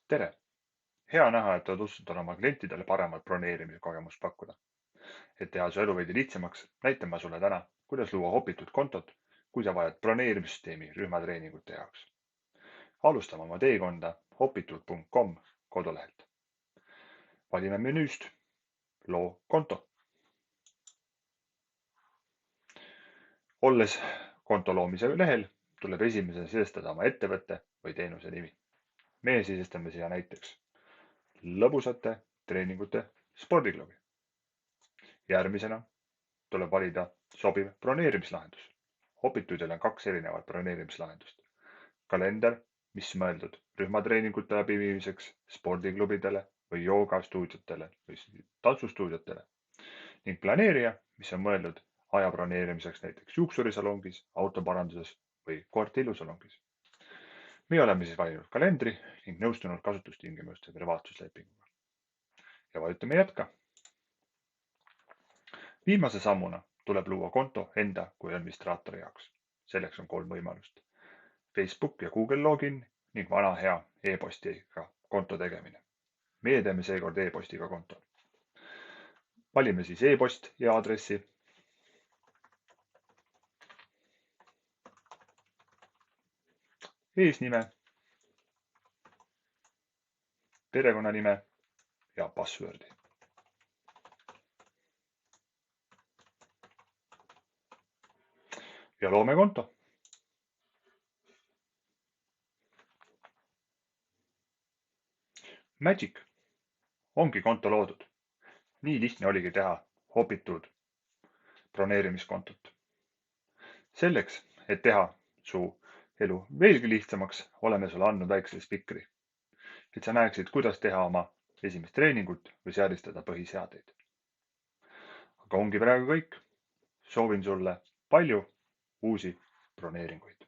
tere! Hea näha, et oled otsustanud oma klientidele paremat broneerimise kogemust pakkuda. Et teha su elu veidi lihtsamaks, näitan ma sulle täna, kuidas luua hopitud kontot, kui sa vajad broneerimissüsteemi rühmatreeningute jaoks. Alustame oma teekonda hopitud.com kodulehelt. Valime menüüst loo konto. Olles konto loomise lehel, tuleb esimesena sisestada oma ettevõtte või teenuse nimi. Meie sisestame siia näiteks lõbusate treeningute spordiklubi. Järgmisena tuleb valida sobiv broneerimislahendus. Hopituidel on 2 erinevat broneerimislahendust. Kalender, mis mõeldud rühmatreeningute läbiviimiseks spordiklubidele või joogastuudiotele või tantsustuudiotele ning planeerija, mis on mõeldud aja broneerimiseks näiteks juuksurisalongis, autoparanduses või koerte ilusalongis. Meie oleme siis valinud kalendri ning nõustunud kasutustingimuste privaatsuslepinguga. Ja vajutame jätka. Viimase sammuna tuleb luua konto enda kui administraatori jaoks. Selleks on 3 võimalust. Facebook ja Google login ning vana hea e-postiga konto tegemine. Meie teeme seekord e-postiga konto. Valime siis e-post ja aadressi. Eesnime, perekonnanime ja passwordi. Ja loome konto. Magic! Ongi konto loodud. Nii lihtne oligi teha hopitud broneerimiskontot. Selleks, et teha su elu veelgi lihtsamaks, oleme sulle andnud väikse spikri, et sa näeksid, kuidas teha oma esimest treeningut või seadistada põhiseadeid. Aga ongi praegu kõik. Soovin sulle palju uusi broneeringuid.